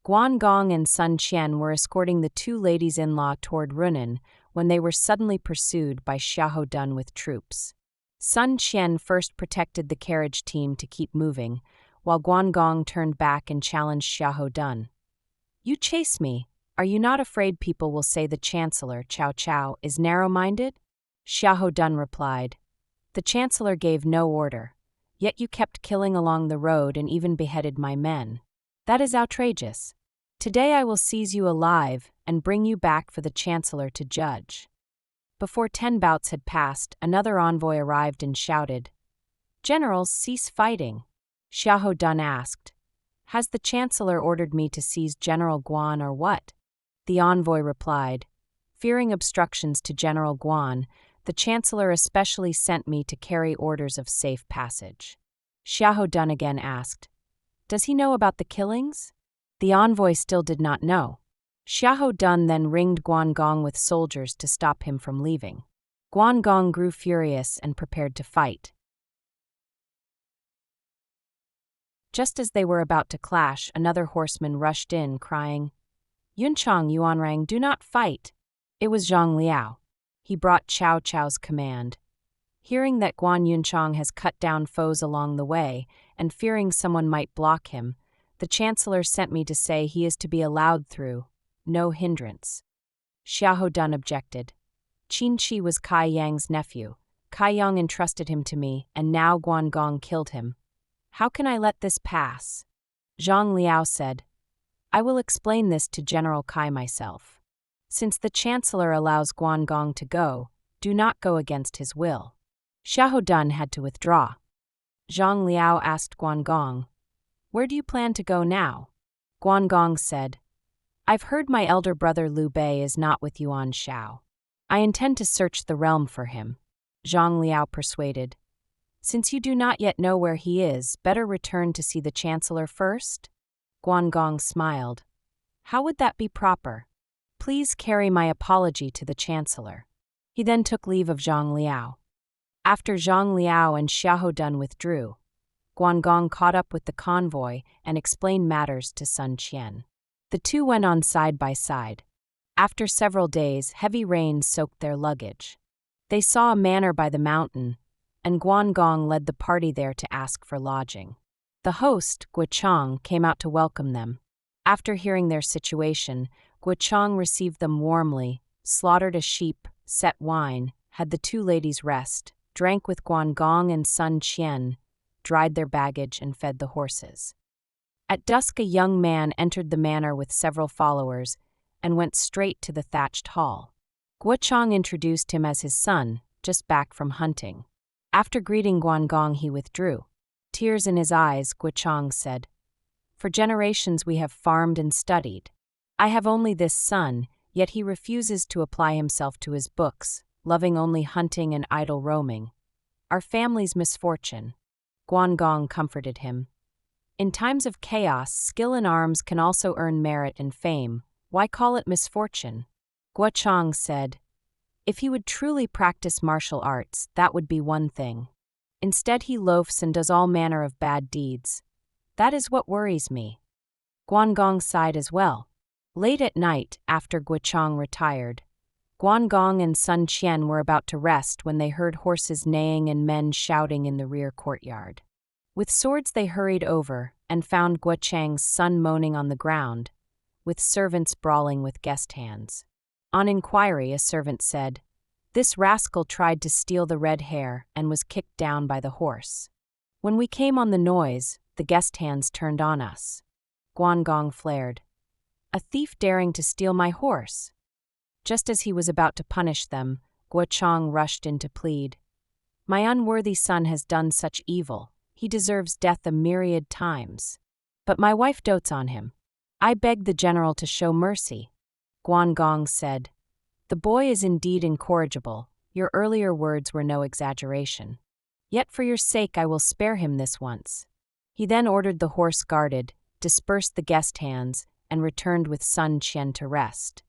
Guan Gong and Sun Qian were escorting the two ladies-in-law toward Runan when they were suddenly pursued by Xiahou Dun with troops. Sun Qian first protected the carriage team to keep moving, while Guan Gong turned back and challenged Xiahou Dun. "You chase me. Are you not afraid people will say the Chancellor, Cao Cao, is narrow-minded?" Xiahou Dun replied, "The Chancellor gave no order, yet you kept killing along the road and even beheaded my men. That is outrageous. Today I will seize you alive and bring you back for the Chancellor to judge." Before 10 bouts had passed, another envoy arrived and shouted, "Generals, cease fighting." Xiahou Dun asked, "Has the Chancellor ordered me to seize General Guan or what?" The envoy replied, "Fearing obstructions to General Guan, the Chancellor especially sent me to carry orders of safe passage." Xiahou Dun again asked, "Does he know about the killings?" The envoy still did not know. Xiahou Dun then ringed Guan Gong with soldiers to stop him from leaving. Guan Gong grew furious and prepared to fight. Just as they were about to clash, another horseman rushed in, crying, "Yunchang, Yuanrang, do not fight." It was Zhang Liao. He brought Cao Cao's command. Hearing that Guan Yunchang has cut down foes along the way, and fearing someone might block him, the Chancellor sent me to say he is to be allowed through, no hindrance. Xiahou Dun objected. Qin Shi was Kai Yang's nephew. Kai Yang entrusted him to me, and now Guan Gong killed him. How can I let this pass? Zhang Liao said, "I will explain this to General Kai myself. Since the Chancellor allows Guan Gong to go, do not go against his will." Xiahou Dun had to withdraw. Zhang Liao asked Guan Gong, "Where do you plan to go now?" Guan Gong said, "I've heard my elder brother Liu Bei is not with Yuan Shao. I intend to search the realm for him." Zhang Liao persuaded, "Since you do not yet know where he is, better return to see the Chancellor first?" Guan Gong smiled. "How would that be proper? Please carry my apology to the Chancellor." He then took leave of Zhang Liao. After Zhang Liao and Xiahou Dun withdrew, Guan Gong caught up with the convoy and explained matters to Sun Qian. The two went on side by side. After several days, heavy rains soaked their luggage. They saw a manor by the mountain, and Guan Gong led the party there to ask for lodging. The host, Guochang, came out to welcome them. After hearing their situation, Guochang received them warmly, slaughtered a sheep, set wine, had the two ladies rest, drank with Guan Gong and Sun Qian, dried their baggage, and fed the horses. At dusk a young man entered the manor with several followers and went straight to the thatched hall. Guochang introduced him as his son, just back from hunting. After greeting Guan Gong, he withdrew. Tears in his eyes, Guochang said, "For generations we have farmed and studied. I have only this son, yet he refuses to apply himself to his books, loving only hunting and idle roaming. Our family's misfortune." Guan Gong comforted him. "In times of chaos, skill in arms can also earn merit and fame. Why call it misfortune?" Guochang said, "If he would truly practice martial arts, that would be one thing. Instead he loafs and does all manner of bad deeds. That is what worries me." Guan Gong sighed as well. Late at night, after Guochang retired, Guan Gong and Sun Qian were about to rest when they heard horses neighing and men shouting in the rear courtyard. With swords they hurried over and found Guochang's son moaning on the ground, with servants brawling with guest hands. On inquiry, a servant said, "This rascal tried to steal the red hair and was kicked down by the horse. When we came on the noise, the guest hands turned on us." Guan Gong flared, "A thief daring to steal my horse?" Just as he was about to punish them, Guochang rushed in to plead, "My unworthy son has done such evil. He deserves death a myriad times. But my wife dotes on him. I beg the general to show mercy." Guan Gong said, "The boy is indeed incorrigible. Your earlier words were no exaggeration. Yet for your sake I will spare him this once." He then ordered the horse guarded, dispersed the guest hands, and returned with Sun Qian to rest.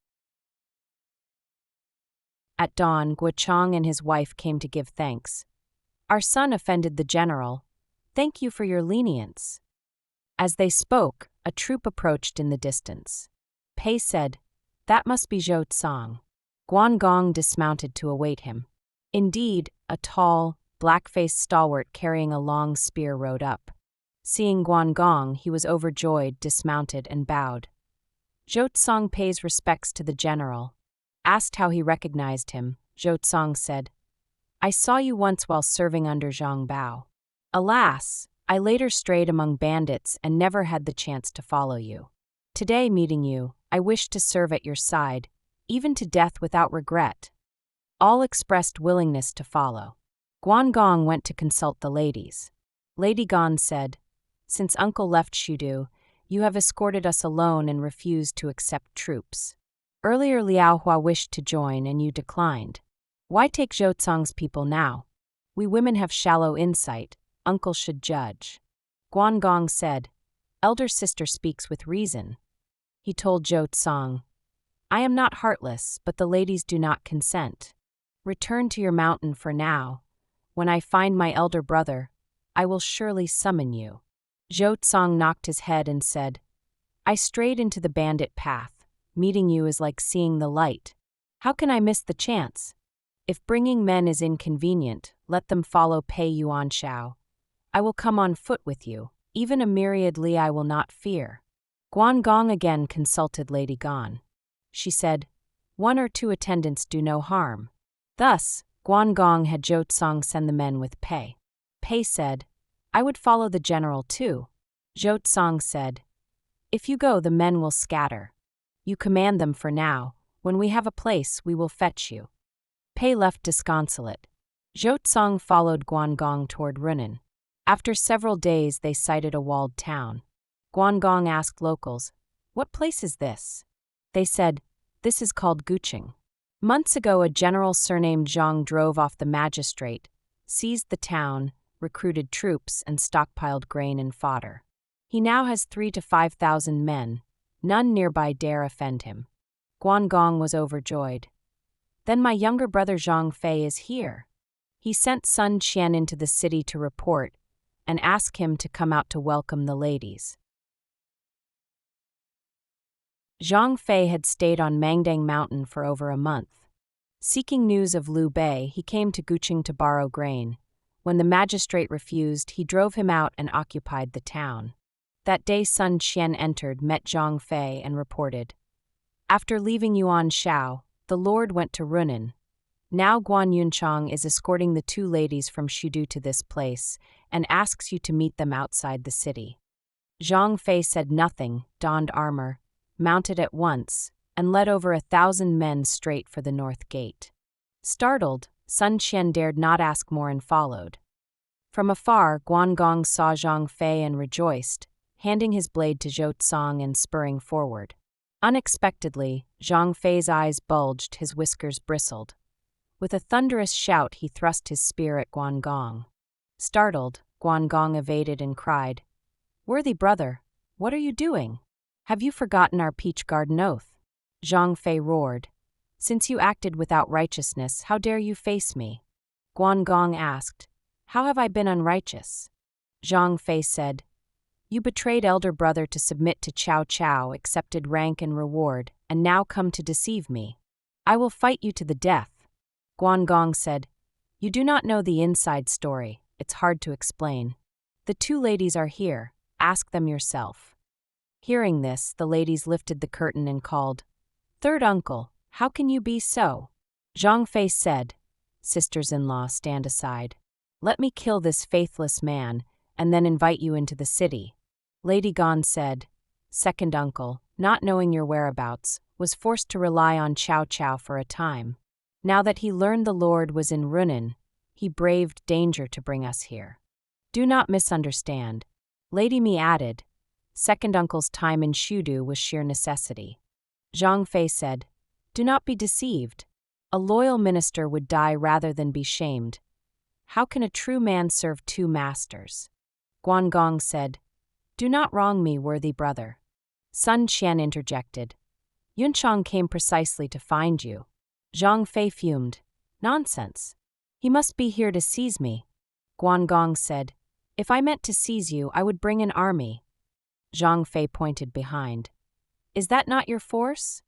At dawn, Guochang and his wife came to give thanks. "Our son offended the general. Thank you for your lenience." As they spoke, A troop approached in the distance. Pei said, "That must be Zhou Tsang." Guan Gong dismounted to await him. Indeed, a tall, black-faced stalwart carrying a long spear rode up. Seeing Guan Gong, he was overjoyed, dismounted, and bowed. Zhou Tsang pays respects to the general. Asked how he recognized him, Zhou Tsang said, "I saw you once while serving under Zhang Bao. Alas, I later strayed among bandits and never had the chance to follow you. Today, meeting you, I wish to serve at your side, even to death without regret." All expressed willingness to follow. Guan Gong went to consult the ladies. Lady Gan said, "Since uncle left Shudu, you have escorted us alone and refused to accept troops. Earlier Liao Hua wished to join and you declined. Why take Zhou Tsang's people now? We women have shallow insight, uncle should judge." Guan Gong said, "Elder sister speaks with reason." He told Zhou Tsang, "I am not heartless, but the ladies do not consent. Return to your mountain for now. When I find my elder brother, I will surely summon you." Zhou Tsang knocked his head and said, "I strayed into the bandit path. Meeting you is like seeing the light. How can I miss the chance? If bringing men is inconvenient, let them follow Pei Yuan Shao. I will come on foot with you. Even a myriad li I will not fear." Guan Gong again consulted Lady Gan. She said, "1 or 2 attendants do no harm." Thus, Guan Gong had Zhou Tsang send the men with Pei. Pei said, "I would follow the general too." Zhou Tsang said, "If you go, the men will scatter. You command them for now. When we have a place, we will fetch you." Pei left disconsolate. Zhou Tsang followed Guan Gong toward Runan. After several days, they sighted a walled town. Guan Gong asked locals, "What place is this?" They said, "This is called Guqing. Months ago, a general surnamed Zhang drove off the magistrate, seized the town, recruited troops, and stockpiled grain and fodder. He now has 3,000 to 5,000 men. None nearby dare offend him." Guan Gong was overjoyed. "Then my younger brother Zhang Fei is here." He sent Sun Qian into the city to report and ask him to come out to welcome the ladies. Zhang Fei had stayed on Mangdang Mountain for over a month. Seeking news of Liu Bei, he came to Guqing to borrow grain. When the magistrate refused, he drove him out and occupied the town. That day Sun Qian entered, met Zhang Fei, and reported, "After leaving Yuan Shao, the lord went to Runan. Now Guan Yunchang is escorting the 2 ladies from Shudu to this place and asks you to meet them outside the city." Zhang Fei said nothing, donned armor, mounted at once, and led over 1,000 men straight for the north gate. Startled, Sun Qian dared not ask more and followed. From afar, Guan Gong saw Zhang Fei and rejoiced, handing his blade to Zhou Tsang and spurring forward. Unexpectedly, Zhang Fei's eyes bulged, his whiskers bristled. With a thunderous shout, he thrust his spear at Guan Gong. Startled, Guan Gong evaded and cried, "Worthy brother, what are you doing? Have you forgotten our peach garden oath?" Zhang Fei roared, "Since you acted without righteousness, how dare you face me?" Guan Gong asked, "How have I been unrighteous?" Zhang Fei said, "You betrayed elder brother to submit to Cao Cao, accepted rank and reward, and now come to deceive me. I will fight you to the death." Guan Gong said, "You do not know the inside story. It's hard to explain. The 2 ladies are here. Ask them yourself." Hearing this, the ladies lifted the curtain and called, "Third uncle, how can you be so?" Zhang Fei said, "Sisters-in-law, stand aside. Let me kill this faithless man, and then invite you into the city." Lady Gan said, "Second uncle, not knowing your whereabouts, was forced to rely on Cao Cao for a time. Now that he learned the Lord was in Runan, he braved danger to bring us here. Do not misunderstand." Lady Mi added, "Second uncle's time in Shudu was sheer necessity." Zhang Fei said, "Do not be deceived. A loyal minister would die rather than be shamed. How can a true man serve 2 masters?" Guan Gong said, "Do not wrong me, worthy brother." Sun Qian interjected, "Yunchang came precisely to find you." Zhang Fei fumed, "Nonsense. He must be here to seize me." Guan Gong said, "If I meant to seize you, I would bring an army." Zhang Fei pointed behind. Is that not your force?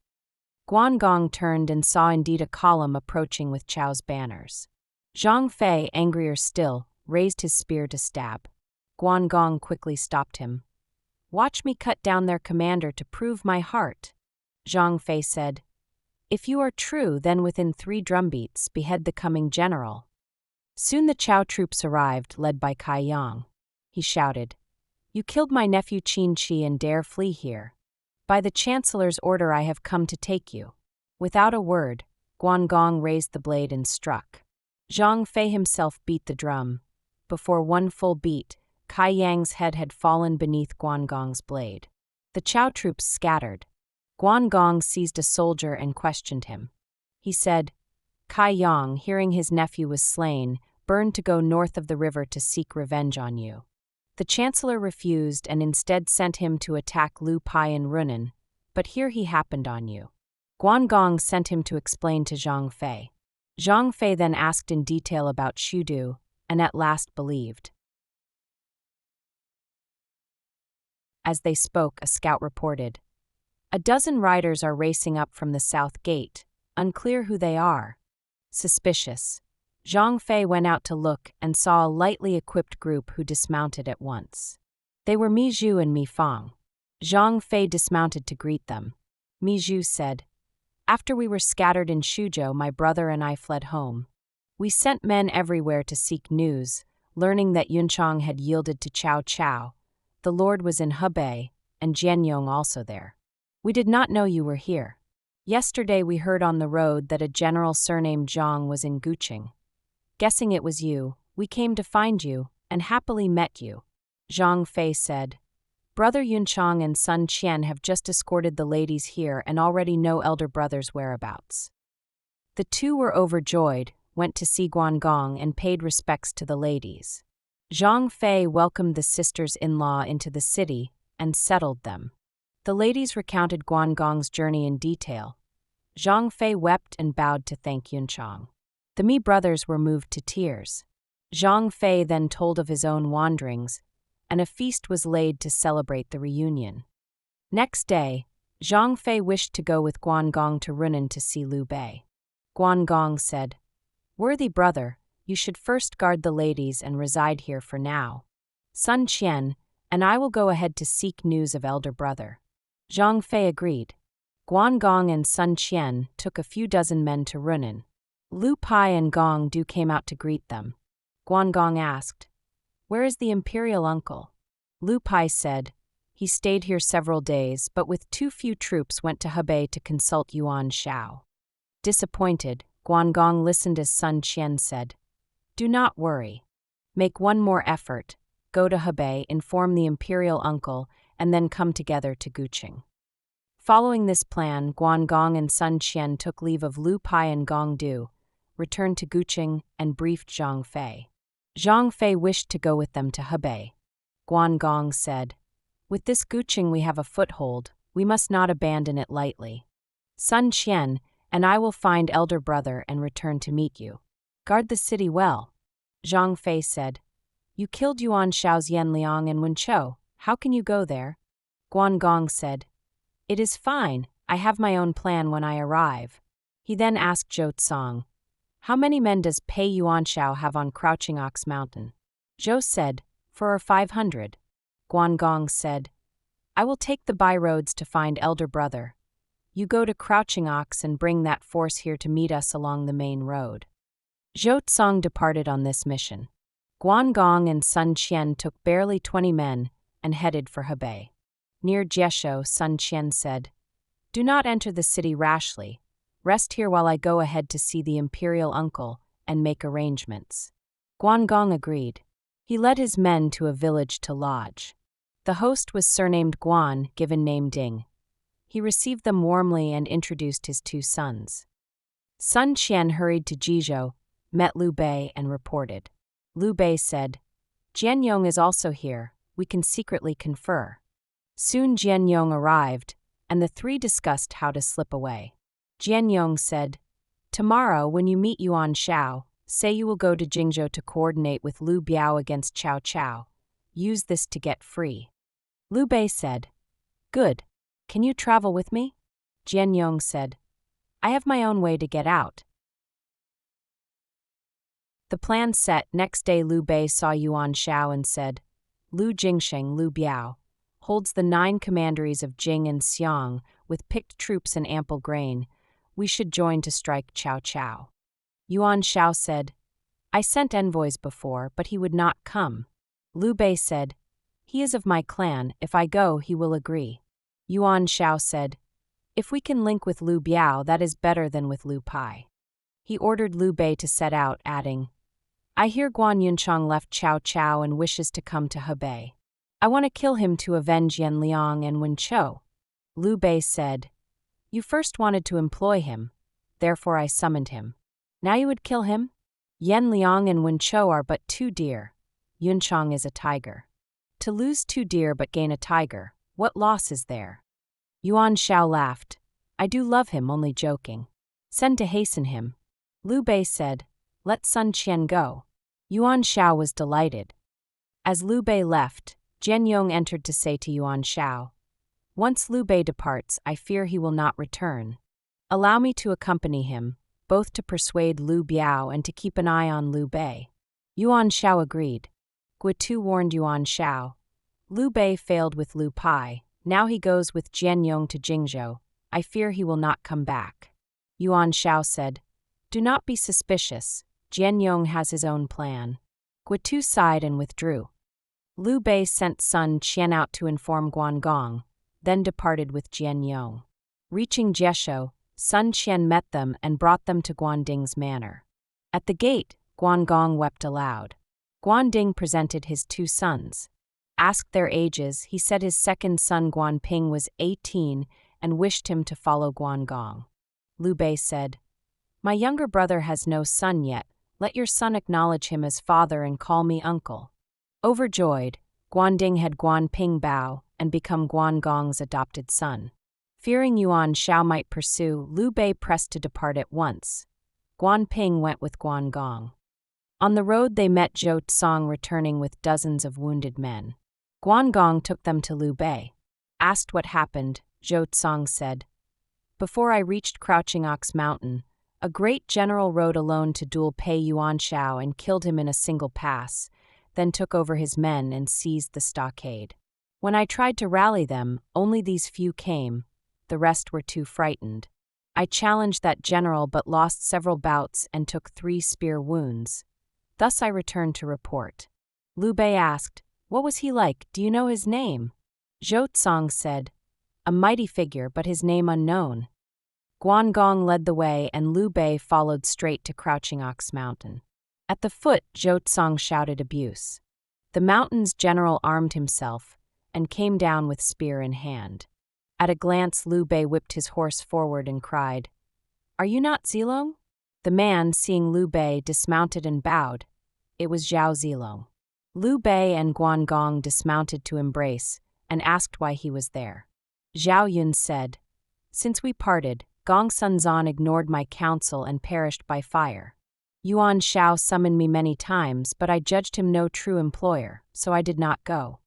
Guan Gong turned and saw indeed a column approaching with Chao's banners. Zhang Fei, angrier still, raised his spear to stab. Guan Gong quickly stopped him. Watch me cut down their commander to prove my heart. Zhang Fei said, If you are true, then within 3 drumbeats behead the coming general. Soon the Chao troops arrived, led by Kai Yang. He shouted, You killed my nephew Qin Chi and dare flee here. By the Chancellor's order I have come to take you. Without a word, Guan Gong raised the blade and struck. Zhang Fei himself beat the drum. Before one full beat, Kai Yang's head had fallen beneath Guan Gong's blade. The Chao troops scattered. Guan Gong seized a soldier and questioned him. He said, Kai Yang, hearing his nephew was slain, burned to go north of the river to seek revenge on you. The Chancellor refused and instead sent him to attack Liu Bei in Runan, but here he happened on you. Guan Gong sent him to explain to Zhang Fei. Zhang Fei then asked in detail about Shudu, and at last believed. As they spoke, a scout reported, A dozen riders are racing up from the south gate, unclear who they are. Suspicious. Zhang Fei went out to look and saw a lightly equipped group who dismounted at once. They were Mi Zhu and Mi Fang. Zhang Fei dismounted to greet them. Mi Zhu said, After we were scattered in Shuzhou, my brother and I fled home. We sent men everywhere to seek news, learning that Yunchang had yielded to Cao Cao. The Lord was in Hebei, and Jianyong also there. We did not know you were here. Yesterday we heard on the road that a general surnamed Zhang was in Guqing. Guessing it was you, we came to find you, and happily met you. Zhang Fei said, Brother Yunchang and son Qian have just escorted the ladies here and already know elder brother's whereabouts. The two were overjoyed, went to see Guan Gong and paid respects to the ladies. Zhang Fei welcomed the sisters-in-law into the city and settled them. The ladies recounted Guan Gong's journey in detail. Zhang Fei wept and bowed to thank Yunchang. The Mi brothers were moved to tears. Zhang Fei then told of his own wanderings, and a feast was laid to celebrate the reunion. Next day, Zhang Fei wished to go with Guan Gong to Runan to see Liu Bei. Guan Gong said, Worthy brother, you should first guard the ladies and reside here for now. Son Qian, and I will go ahead to seek news of elder brother. Zhang Fei agreed. Guan Gong and Sun Qian took a few dozen men to Runan. Liu Bei and Gong Du came out to greet them. Guan Gong asked, Where is the imperial uncle? Liu Bei said, He stayed here several days, but with too few troops went to Hebei to consult Yuan Shao. Disappointed, Guan Gong listened as Sun Qian said, Do not worry. Make one more effort, go to Hebei, inform the imperial uncle, and then come together to Guqing. Following this plan, Guan Gong and Sun Qian took leave of Liu Bei and Gong Du, returned to Guqing, and briefed Zhang Fei. Zhang Fei wished to go with them to Hebei. Guan Gong said, With this Guqing we have a foothold, we must not abandon it lightly. Sun Qian, and I will find elder brother and return to meet you. Guard the city well. Zhang Fei said, You killed Yuan Shao's Yan Liang and Wen Chou, how can you go there? Guan Gong said, It is fine, I have my own plan when I arrive. He then asked Zhou Tsang, How many men does Pei Yuan Shao have on Crouching Ox Mountain? Zhou said, 4 or 500. Guan Gong said, I will take the by-roads to find elder brother. You go to Crouching Ox and bring that force here to meet us along the main road. Zhou Tsang departed on this mission. Guan Gong and Sun Qian took barely 20 men and headed for Hebei. Near Jieshou, Sun Qian said, Do not enter the city rashly. Rest here while I go ahead to see the imperial uncle and make arrangements. Guan Gong agreed. He led his men to a village to lodge. The host was surnamed Guan, given name Ding. He received them warmly and introduced his 2 sons. Sun Qian hurried to Jizhou, met Liu Bei, and reported. Liu Bei said, Jianyong is also here, we can secretly confer. Soon Jianyong arrived, and the 3 discussed how to slip away. Jianyong said, Tomorrow, when you meet Yuan Shao, say you will go to Jingzhou to coordinate with Liu Biao against Cao Cao. Use this to get free. Liu Bei said, "Good. Can you travel with me?" Jian Yong said, "I have my own way to get out." The plan set. Next day Liu Bei saw Yuan Shao and said, "Lu Jingsheng Liu Biao holds the 9 commanderies of Jing and Xiang with picked troops and ample grain. We should join to strike Cao Cao." Yuan Shao said, "I sent envoys before, but he would not come." Liu Bei said, "He is of my clan. If I go, he will agree." Yuan Shao said, "If we can link with Liu Biao, that is better than with Liu Pai." He ordered Liu Bei to set out, adding, "I hear Guan Yu left Cao Cao and wishes to come to Hebei. I want to kill him to avenge Yan Liang and Wen Chou." Liu Bei said, "You first wanted to employ him, therefore I summoned him. Now you would kill him? Yan Liang and Wen Chou are but 2 deer. Yunchang is a tiger. To lose 2 deer but gain a tiger, what loss is there?" Yuan Shao laughed. "I do love him, only joking. Send to hasten him." Liu Bei said, "Let Sun Qian go." Yuan Shao was delighted. As Liu Bei left, Jian Yong entered to say to Yuan Shao, "Once Liu Bei departs, I fear he will not return. Allow me to accompany him, both to persuade Liu Biao and to keep an eye on Liu Bei." Yuan Shao agreed. Guitu warned Yuan Shao, "Liu Bei failed with Liu Pai, now he goes with Jian Yong to Jingzhou. I fear he will not come back." Yuan Shao said, "Do not be suspicious, Jian Yong has his own plan." Guitu sighed and withdrew. Liu Bei sent Sun Qian out to inform Guan Gong, then departed with Jian Yong. Reaching Jieshou, Sun Qian met them and brought them to Guan Ding's manor. At the gate, Guan Gong wept aloud. Guan Ding presented his 2 sons. Asked their ages, he said his second son Guan Ping was 18 and wished him to follow Guan Gong. Liu Bei said, "My younger brother has no son yet. Let your son acknowledge him as father and call me uncle." Overjoyed, Guan Ding had Guan Ping bow and become Guan Gong's adopted son. Fearing Yuan Shao might pursue, Liu Bei pressed to depart at once. Guan Ping went with Guan Gong. On the road they met Zhou Tsang returning with dozens of wounded men. Guan Gong took them to Liu Bei. Asked what happened, Zhou Tsang said, "Before I reached Crouching Ox Mountain, a great general rode alone to duel Pei Yuan Shao and killed him in a single pass, then took over his men and seized the stockade. When I tried to rally them, only these few came, the rest were too frightened. I challenged that general but lost several bouts and took 3 spear wounds. Thus I returned to report." Liu Bei asked, "What was he like? Do you know his name?" Zhou Tsang said, "A mighty figure, but his name unknown." Guan Gong led the way and Liu Bei followed straight to Crouching Ox Mountain. At the foot, Zhou Tsang shouted abuse. The mountain's general armed himself and came down with spear in hand. At a glance, Liu Bei whipped his horse forward and cried, "Are you not Zilong?" The man, seeing Liu Bei, dismounted and bowed. It was Zhao Zilong. Liu Bei and Guan Gong dismounted to embrace and asked why he was there. Zhao Yun said, "Since we parted, Gong Sunzan ignored my counsel and perished by fire. Yuan Shao summoned me many times, but I judged him no true employer, so I did not go.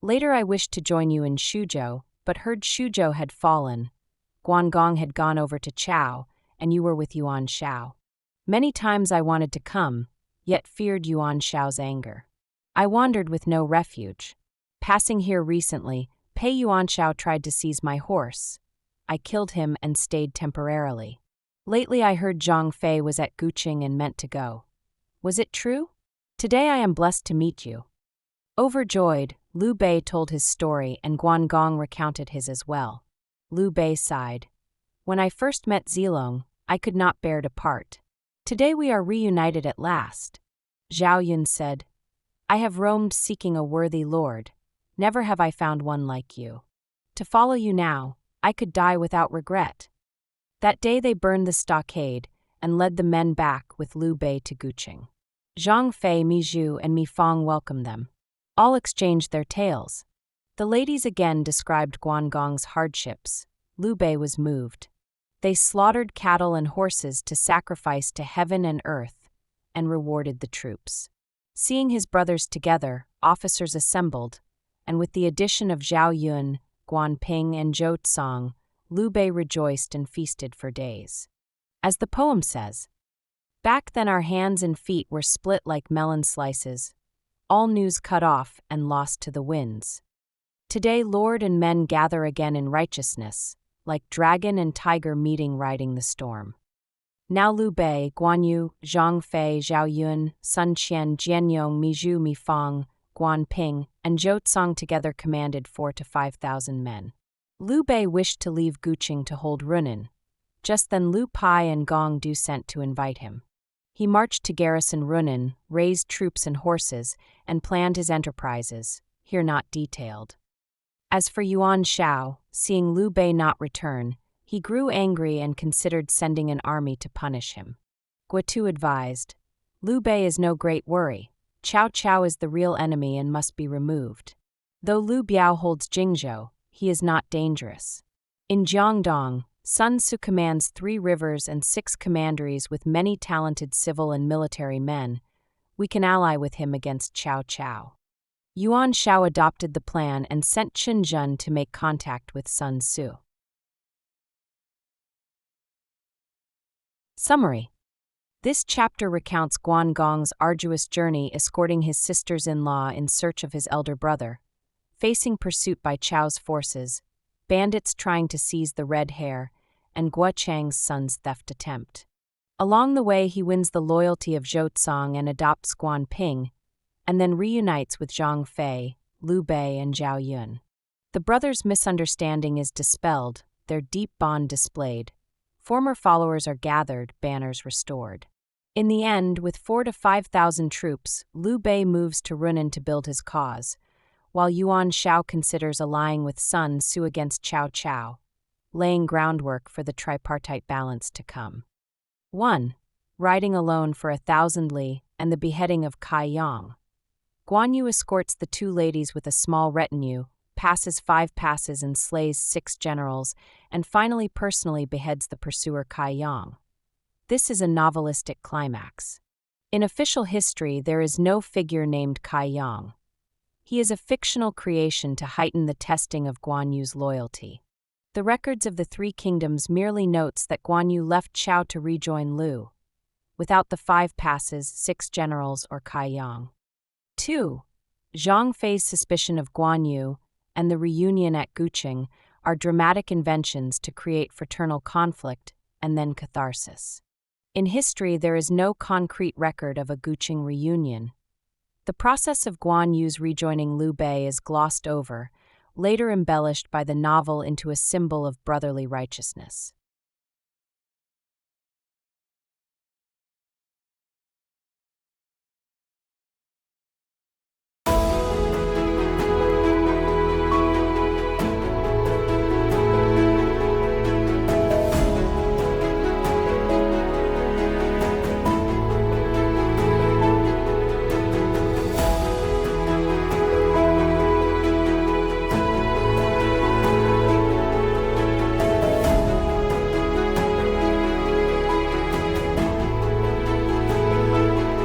Later I wished to join you in Shuzhou, but heard Shuzhou had fallen. Guan Gong had gone over to Chao, and you were with Yuan Shao. Many times I wanted to come, yet feared Yuan Shao's anger. I wandered with no refuge. Passing here recently, Pei Yuan Shao tried to seize my horse. I killed him and stayed temporarily. Lately I heard Zhang Fei was at Guqing and meant to go. Was it true? Today I am blessed to meet you." Overjoyed, Liu Bei told his story and Guan Gong recounted his as well. Liu Bei sighed. "When I first met Zilong, I could not bear to part. Today we are reunited at last." Zhao Yun said, "I have roamed seeking a worthy lord. Never have I found one like you. To follow you now, I could die without regret." That day they burned the stockade and led the men back with Liu Bei to Guqing. Zhang Fei, Mi Zhu, and Mi Fang welcomed them. All exchanged their tales. The ladies again described Guan Gong's hardships. Liu Bei was moved. They slaughtered cattle and horses to sacrifice to heaven and earth, and rewarded the troops. Seeing his brothers together, officers assembled, and with the addition of Zhao Yun, Guan Ping, and Zhou Tsang, Liu Bei rejoiced and feasted for days. As the poem says, "Back then our hands and feet were split like melon slices, all news cut off and lost to the winds. Today lord and men gather again in righteousness, like dragon and tiger meeting riding the storm." Now Liu Bei, Guan Yu, Zhang Fei, Zhao Yun, Sun Qian, Jianyong, Mizhu, Mifang, Guan Ping, and Zhou Tsang together commanded 4,000 to 5,000 men. Liu Bei wished to leave Guqing to hold Runan. Just then Liu Pai and Gong Du sent to invite him. He marched to garrison Runan, raised troops and horses, and planned his enterprises, here not detailed. As for Yuan Shao, seeing Liu Bei not return, he grew angry and considered sending an army to punish him. Guo advised, "Liu Bei is no great worry. Cao Cao is the real enemy and must be removed. Though Liu Biao holds Jingzhou, he is not dangerous. In Jiangdong, Sun Tzu commands 3 rivers and 6 commanderies with many talented civil and military men. We can ally with him against Cao Cao." Yuan Shao adopted the plan and sent Chen Zhen to make contact with Sun Tzu. Summary. This chapter recounts Guan Gong's arduous journey escorting his sisters-in-law in search of his elder brother, facing pursuit by Chao's forces, bandits trying to seize the red hair, and Guo Chang's son's theft attempt. Along the way he wins the loyalty of Zhou Tsang and adopts Guan Ping, and then reunites with Zhang Fei, Liu Bei, and Zhao Yun. The brothers' misunderstanding is dispelled, their deep bond displayed. Former followers are gathered, banners restored. In the end, with 4,000 to 5,000 troops, Liu Bei moves to Runan to build his cause, while Yuan Shao considers allying with Sun Tzu against Cao Cao, laying groundwork for the tripartite balance to come. 1. Riding alone for 1,000 li and the beheading of Kai Yang. Guan Yu escorts the 2 ladies with a small retinue, passes 5 passes and slays 6 generals, and finally personally beheads the pursuer Kai Yang. This is a novelistic climax. In official history, there is no figure named Kai Yang. He is a fictional creation to heighten the testing of Guan Yu's loyalty. The records of the 3 kingdoms merely notes that Guan Yu left Chao to rejoin Liu, without the 5 passes, 6 generals, or Kai Yang. 2. Zhang Fei's suspicion of Guan Yu and the reunion at Guqing are dramatic inventions to create fraternal conflict and then catharsis. In history, there is no concrete record of a Guqing reunion. The process of Guan Yu's rejoining Liu Bei is glossed over, later embellished by the novel into a symbol of brotherly righteousness.